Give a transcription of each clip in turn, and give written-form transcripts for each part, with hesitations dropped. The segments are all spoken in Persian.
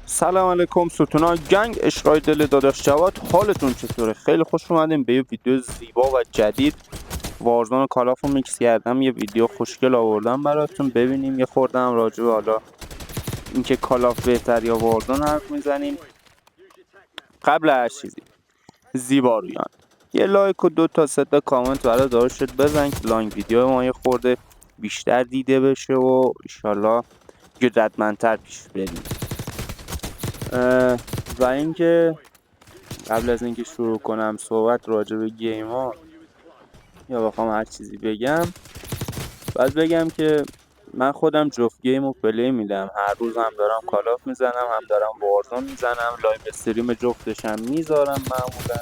سلام علیکم ستونا گنگ، عشقای دل داداش جواد، حالتون چطوره؟ خیلی خوش اومدیم به یه ویدیو زیبا و جدید. وارزون کالافو میکس کردم، یه ویدیو خوشگل آوردم براتون ببینیم. یه خوردم راجع به حالا اینکه کالاف بهتر یا وارزون حرف میزنیم. قبل هر چیزی زیبا رویان یه لایک و 2 تا 3 تا کامنت برای داداشت بزن که لانگ ویدیو ما یه خورده بیشتر دیده بشه و انشالله جدتمندتر پیش بریم. و اینکه قبل از اینکه شروع کنم صحبت راجع به گیما یا بخوام هر چیزی بگم، باید بگم که من خودم جفت گیم و پلی میدم. هر روز هم دارم کالاف میزنم، هم دارم وارزون میزنم. لایو استریم جفتشم میذارم معمولا.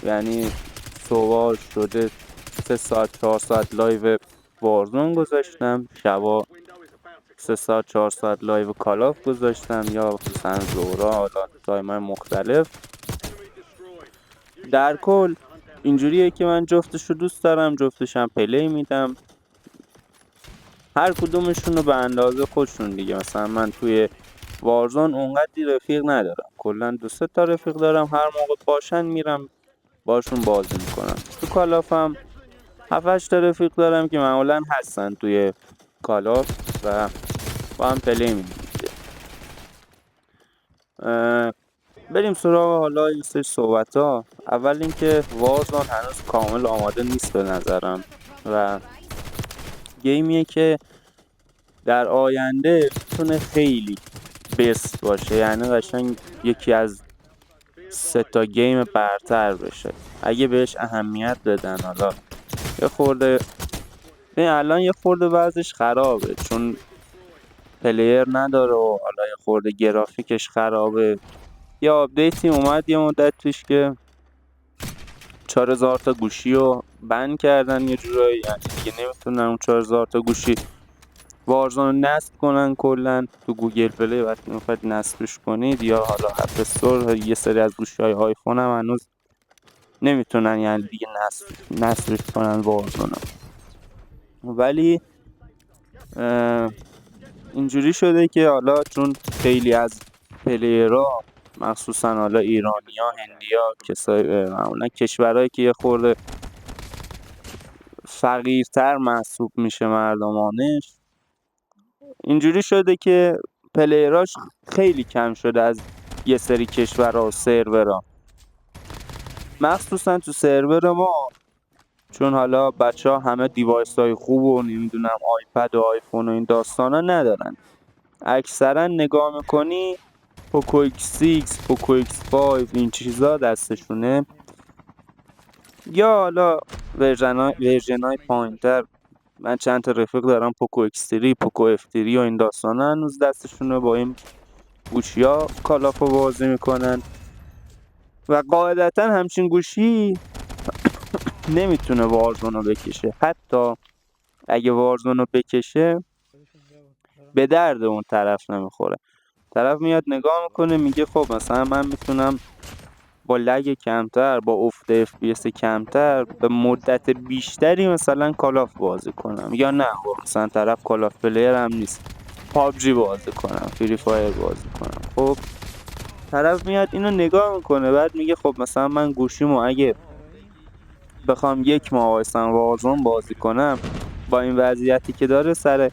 یعنی صبح شده 3 ساعت 4 ساعت لایو وارزون گذاشتم، شبا 3 ساعت 4 ساعت لایو کالاف گذاشتم، یا مثلا ظهرا حالا تایم‌های مختلف. در کل اینجوریه که من جفتشو دوست دارم، جفتشم پلی میدم، هر کدومشون رو به اندازه خودشون دیگه. مثلا من توی وارزون اونقدی رفیق ندارم، کلا 2 تا رفیق دارم، هر موقع باشن میرم باشون بازی میکنم. تو کالافم 7 تا رفیق دارم که معمولا هستن توی کالاف و با هم پلی میدیم. بریم سراغ حالا این سری صحبت. اول اینکه وارزون هنوز کامل آماده نیست به نظرم و گیمیه که در آینده میتونه خیلی بست باشه، یعنی قشنگ یکی از 3 تا گیم برتر بشه اگه بهش اهمیت بدن. حالا یه خورده الان یه خورده وضعش خرابه چون پلیر نداره و حالا یه خورده گرافیکش خرابه. یه آپدیتی اومد یه مدت پیش که 4000 تا گوشی رو بند کردن یه جورایی، یعنی دیگه نمیتونن اون 4000 تا گوشی وارزون رو نصب کنن. کلا تو گوگل پلی وقتی میخواید نصبش کنید یا حالا اپ استور، یه سری از گوشی‌های آیفون هم هنوز نمیتونن یعنی دیگه نصبش کنن وارزون رو. ولی اینجوری شده که حالا چون خیلی از پلیرها مخصوصا حالا ایرانی‌ها، هندی‌ها، کسای معمولا کشورهایی که یه خورده فقیرتر محسوب میشه مردمانش، اینجوری شده که پلیراش خیلی کم شده از یه سری کشورها و سرورها، مخصوصا تو سرور ما. چون حالا بچه ها همه دیوایس های خوب و نمیدونم آیپد و آیفون و این داستانا ندارن. اکثرا نگاه میکنی پوکو ایکس 6، پوکو ایکس 5 این چیزا دستشونه، یا حالا ورژن های پایینتر. من چند تا رفیق دارم پوکو ایکس 3، پوکو اف 3 و این داستانا هنوز دستشونه، با این گوشیا کالافو بازی میکنن و قاعدتا همچین گوشی نمیتونه وارزونو بکشه. حتی اگه وارزونو بکشه به درد اون طرف نمیخوره. طرف میاد نگاه میکنه میگه خب مثلا من میتونم با لگ کمتر، با افت اف پی اس کمتر به مدت بیشتری مثلا کالاف بازی کنم، یا نه مثلا طرف کالاف پلیر هم نیست، پابجی بازی کنم، فری فایر بازی کنم. خب طرف میاد اینو نگاه میکنه بعد میگه خب مثلا من گوشیمو اگه بخوام 1 ماه وایسم وارزون بازی کنم، با این وضعیتی که داره سر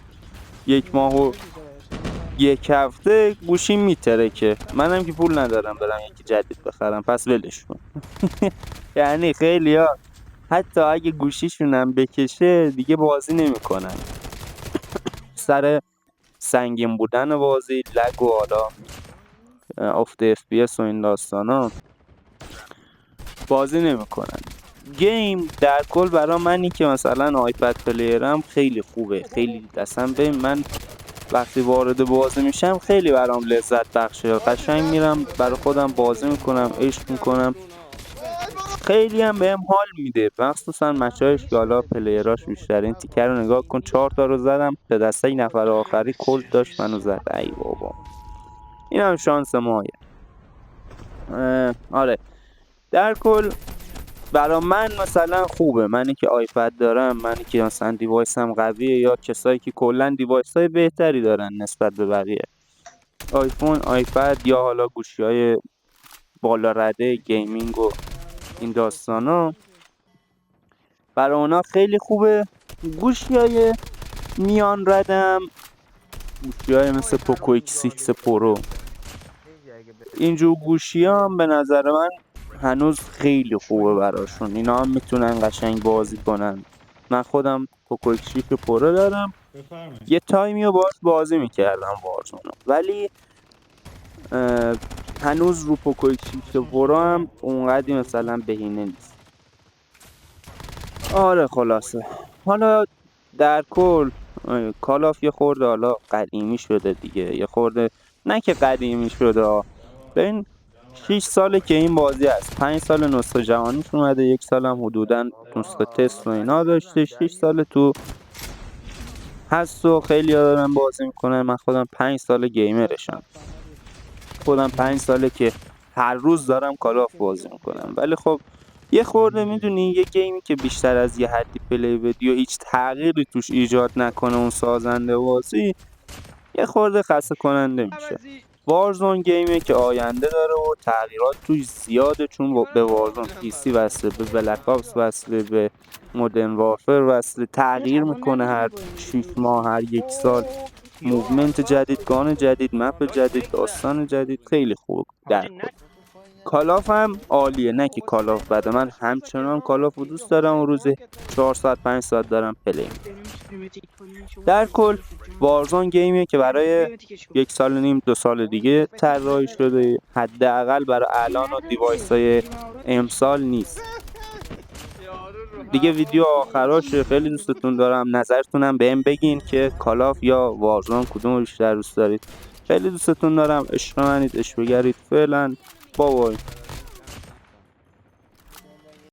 1 ماه و 1 هفته گوشی میترکه، منم که پول ندارم برم یکی جدید بخرم، پس ولش کن. یعنی خیلیا حتی اگه گوشیشونم بکشه دیگه بازی نمیکنن، سر سنگین بودن بازی، لگ و حالا افت اف پی اس و این داستانا بازی نمیکنن. گیم در کل برای منی که مثلا آیپد پلیرم خیلی خوبه، خیلی اصلا ببین من وقتی وارد بازی میشم خیلی برام لذت بخشه، قشنگ میرم برای خودم بازی میکنم، عشق میکنم، خیلی هم بهم حال میده، مخصوصا مچایش که حالا پلیراش بیشتر. این تیکر رو نگاه کن، 4 تا رو زدم به دسته نفر آخری کلت داشت منو زد. ای بابا این هم شانس مایه. آره در کل برا من مثلا خوبه، منی که آیپد دارم، منی که مثلا دیوایسم قویه، یا کسایی که کلا دیوایس های بهتری دارن نسبت به بقیه، آیفون، آیپد یا حالا گوشی‌های بالا رده گیمینگ و این داستانا برای اونا خیلی خوبه. گوشی‌های میان ردم، گوشی‌های مثل پوکو ایکس 6 پرو، اینجور گوشی هم به نظر من هنوز خیلی خوبه براشون. اینا هم میتونن قشنگ بازی کنن. من خودم پوکو ایکس 6 پرو دارم، یه تایمی رو باهاش بازی میکردم وارزونو، ولی هنوز رو پوکو ایکس 6 پرو هم اونقدی مثلا بهینه نیست. آره خلاصه حالا در کل کالاف یه خورده حالا قدیمی شده دیگه، یه خورده نه که قدیمی شده، به این 6 ساله که این بازی هست. 5 سال نسخه جهانیش اومده، 1 سال هم حدوداً نسخه تست و اینا داشته، 6 سال تو هست و خیلی ها دارن بازی میکنن. من خودم 5 سال گیمرشم، خودم 5 ساله که هر روز دارم کالاف بازی میکنم. ولی خب یه خورده میدونی یه گیمی که بیشتر از یه حدی پلی بدی و هیچ تغییری توش ایجاد نکنه اون سازنده بازی، یه خورده خسته کننده میشه. وارزون گیمه که آینده داره و تغییرات توش زیاده، چون به وارزون پیسی وصله، به بلک آپس وصله، به مدرن وارفر وصله، تغییر میکنه هر 6 ماه، هر 1 سال. موومنت جدید، گان جدید، مپ جدید، داستان جدید، خیلی خوب در کل. کالاف هم عالیه، نه که کالاف بده، من همچنان کالاف رو دوست دارم و روزی 4 ساعت 5 ساعت دارم پلی میکنم. در کل وارزون گیمیه که برای 1 سال و نیم 2 سال دیگه طراحی شده، حداقل برای الان و دیوایس های امسال نیست دیگه. ویدیو آخراشه، خیلی دوستتون دارم، نظرتونم بهم بگین که کالاف یا وارزون کدوم رو بیشتر دوست دارید. خیلی دوستتون دارم، عشق منید، عشق بگرید. فعلا بابای.